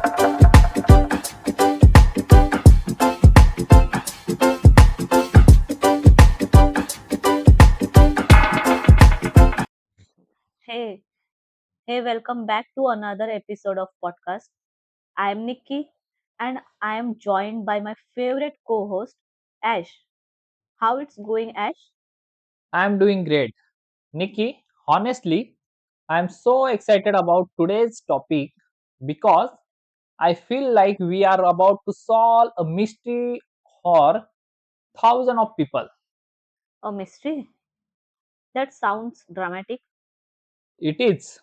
Hey, hey, welcome back to another episode of podcast. I am Nikki and I am joined by my favorite co-host Ash. How it's going, Ash? I'm doing great. Nikki, honestly, I'm so excited about today's topic because I feel like we are about to solve a mystery for thousands of people. A mystery? That sounds dramatic. It is.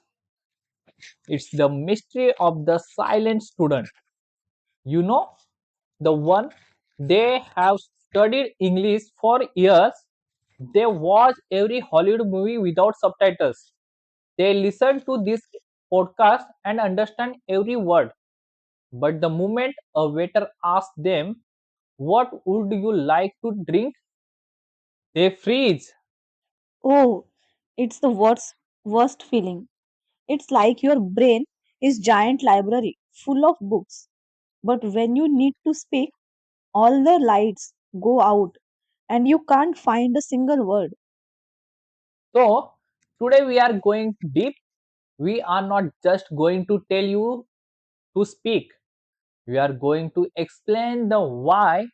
It's the mystery of the silent student. You know, the one they have studied English for years. They watch every Hollywood movie without subtitles. They listen to this podcast and understand every word. But the moment a waiter asks them, "What would you like to drink?" they freeze. Oh, it's the worst feeling. It's like your brain is giant library full of books. But when you need to speak, all the lights go out and you can't find a single word. So, today we are going deep. We are not just going to tell you to speak, we are going to explain the why,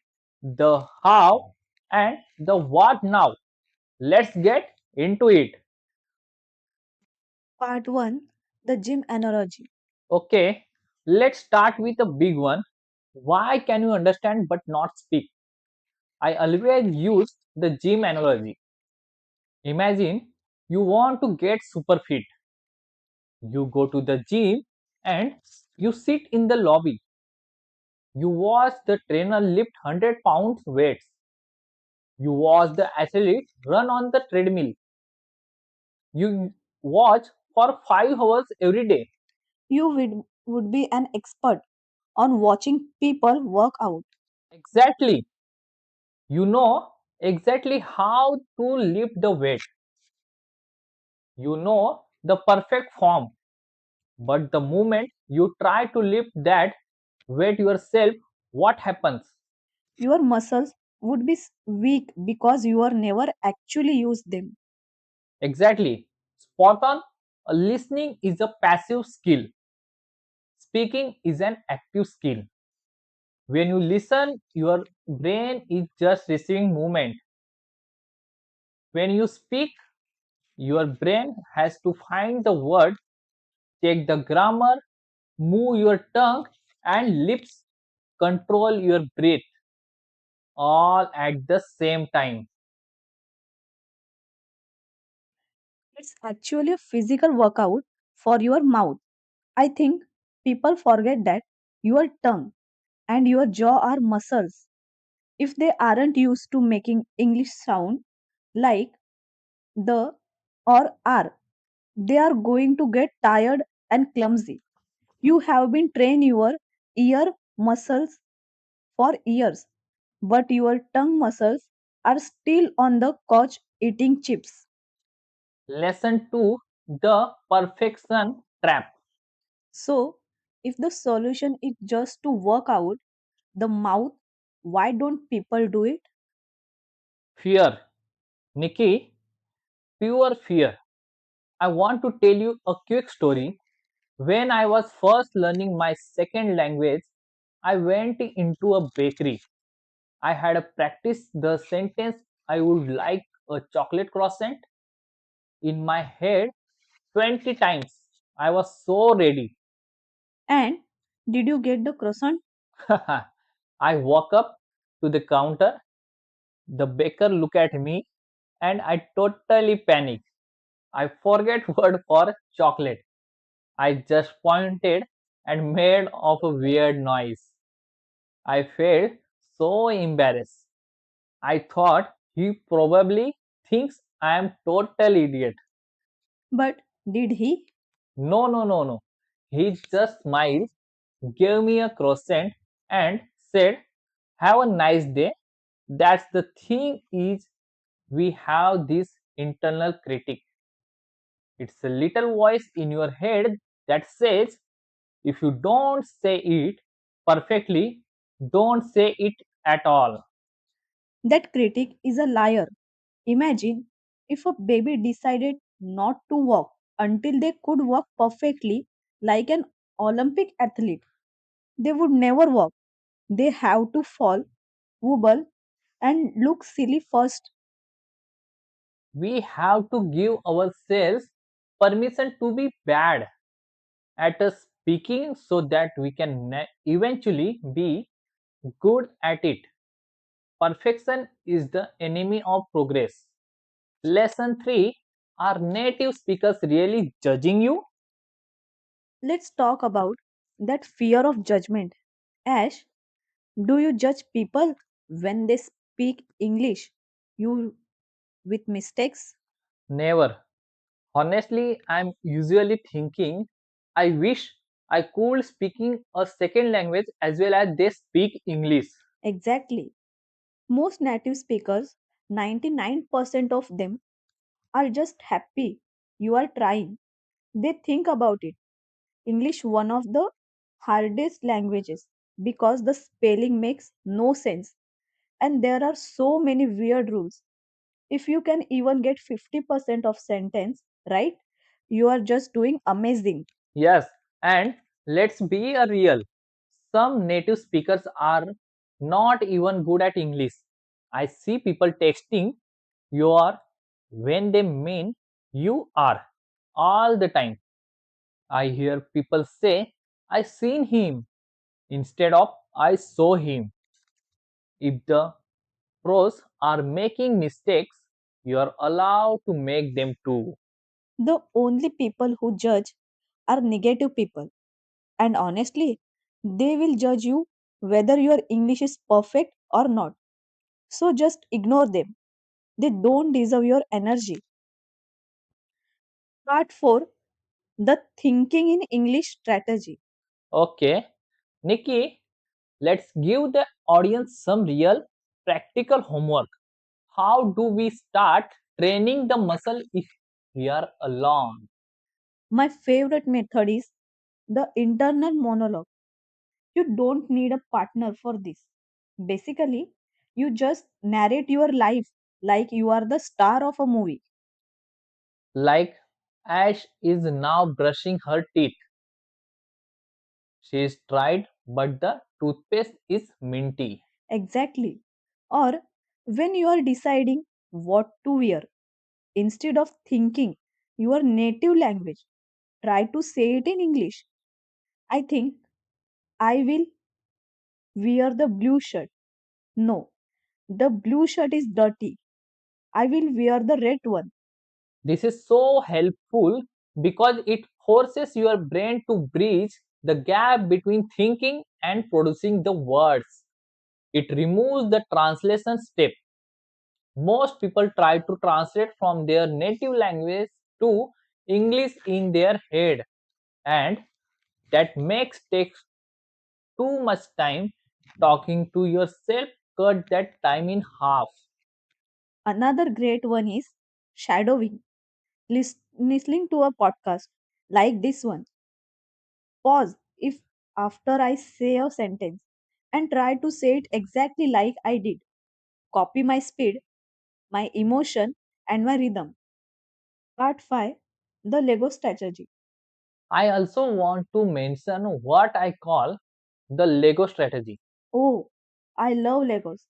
the how, and the what now. Let's get into it. Part 1, the gym analogy. Okay, let's start with a big one. Why can you understand but not speak? I always use the gym analogy. Imagine you want to get super fit. You go to the gym and you sit in the lobby. You watch the trainer lift 100 pounds weights. You watch the athlete run on the treadmill. You watch for 5 hours every day. You would be an expert on watching people work out. Exactly. You know exactly how to lift the weight. You know the perfect form. But the moment you try to lift that weight yourself, what happens? Your muscles would be weak because you are never actually use them. Exactly. Spot on. Listening is a passive skill. Speaking is an active skill. When you listen, your brain is just receiving movement. When you speak, your brain has to find the word, check the grammar, move your tongue and lips, control your breath all at the same time. It's actually a physical workout for your mouth. I think people forget that your tongue and your jaw are muscles. If they aren't used to making English sound like the or are, they are going to get tired and clumsy. You have been trained your ear muscles for years, but your tongue muscles are still on the couch eating chips. Lesson 2, the perfection trap. So, if the solution is just to work out the mouth, why don't people do it? Fear. Nikki, pure fear. I want to tell you a quick story. When I was first learning my second language, I went into a bakery. I had to practice the sentence, "I would like a chocolate croissant," in my head 20 times. I was so ready. And did you get the croissant? I walk up to the counter. The baker look at me and I totally panic. I forget word for chocolate. I just pointed and made of a weird noise. I felt so embarrassed. I thought he probably thinks I am total idiot. But did he? No, no, no, no. He just smiled, gave me a croissant, and said, "Have a nice day." That's the thing is we have this internal critic. It's a little voice in your head that says, If you don't say it perfectly, don't say it at all. That critic is a liar. Imagine if a baby decided not to walk until they could walk perfectly like an Olympic athlete. They would never walk. They have to fall, wobble, and look silly first. We have to give ourselves permission to be bad at speaking so that we can eventually be good at it. Perfection is the enemy of progress. Lesson 3. Are native speakers really judging you? Let's talk about that fear of judgment. Ash, do you judge people when they speak English? You with mistakes? Never. Honestly, I'm usually thinking, I wish I could speaking a second language as well as they speak English. Exactly. Most native speakers, 99% of them, are just happy you are trying. They think about it. English one of the hardest languages because the spelling makes no sense and there are so many weird rules. If you can even get 50% of sentence right, you are just doing amazing. Yes, and let's be a real. Some native speakers are not even good at English. I see people texting you are when they mean you are all the time. I hear people say I seen him instead of I saw him. If the pros are making mistakes, you are allowed to make them too. The only people who judge are negative people, and honestly, they will judge you whether your English is perfect or not. So just ignore them. They don't deserve your energy. Part 4, the thinking in English strategy. Okay, Nikki, let's give the audience some real practical homework. How do we start training the muscle if we are alone? My favorite method is the internal monologue. You don't need a partner for this. Basically, you just narrate your life like you are the star of a movie. Like Ash is now brushing her teeth. She is tried, but the toothpaste is minty. Exactly. Or when you are deciding what to wear, instead of thinking your native language, try to say it in English. I think I will wear the blue shirt. No, the blue shirt is dirty. I will wear the red one. This is so helpful because it forces your brain to bridge the gap between thinking and producing the words. It removes the translation step. Most people try to translate from their native language to English in their head, and that makes takes too much time. Talking to yourself cut that time in half. Another great one is shadowing. Listening to a podcast like this one. Pause if after I say a sentence and try to say it exactly like I did. Copy my speed, my emotion, and my rhythm. Part 5, the Lego strategy. I also want to mention what I call the Lego strategy. Oh, I love Legos.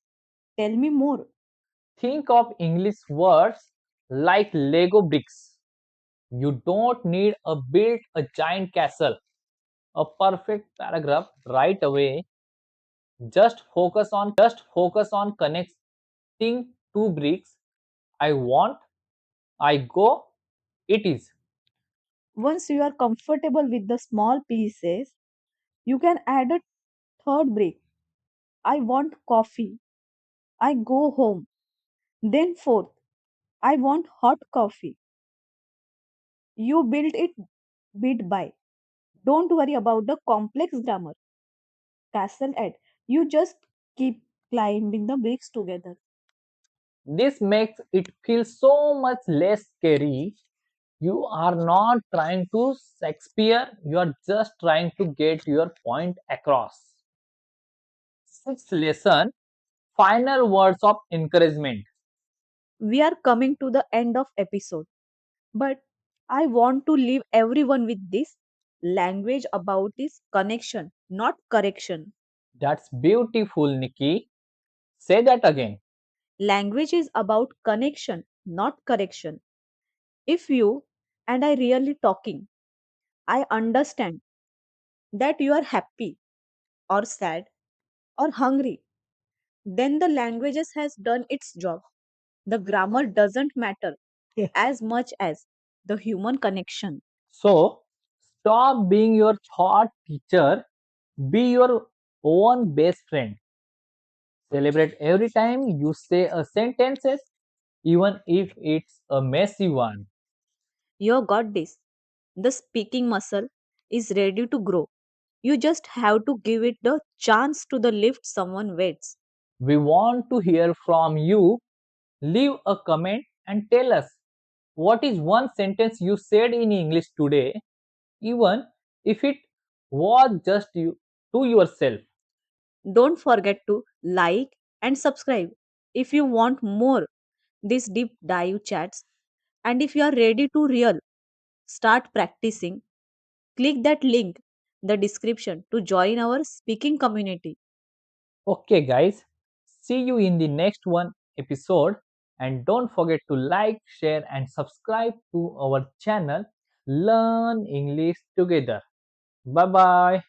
Tell me more. Think of English words like Lego bricks. You don't need a build a giant castle, a perfect paragraph right away. Just focus on connecting two bricks. I want, I go, it is. Once you are comfortable with the small pieces, you can add a third brick. I want coffee. I go home. Then fourth, I want hot coffee. You build it bit by. Don't worry about the complex grammar. Castle at. You just keep climbing the bricks together. This makes it feel so much less scary. You are not trying to Shakespeare, you are just trying to get your point across. Sixth lesson, final words of encouragement. We are coming to the end of episode, but I want to leave everyone with this. Language about is connection, not correction. That's beautiful, Nikki. Say that again. Language is about connection, not correction. If you and I really talking, I understand that you are happy or sad or hungry, then the languages has done its job. The grammar doesn't matter as much as the human connection. So, stop being your thought teacher, be your own best friend. Celebrate every time you say a sentence, even if it's a messy one. You got this. The speaking muscle is ready to grow. You just have to give it the chance to the lift someone waits. We want to hear from you. Leave a comment and tell us what is one sentence you said in English today, even if it was just you to yourself. Don't forget to like and subscribe if you want more these deep dive chats. And if you are ready to real start practicing, click that link the description to join our speaking community. Okay, guys, see you in the next one episode. And don't forget to like, share, and subscribe to our channel. Learn English together. Bye bye.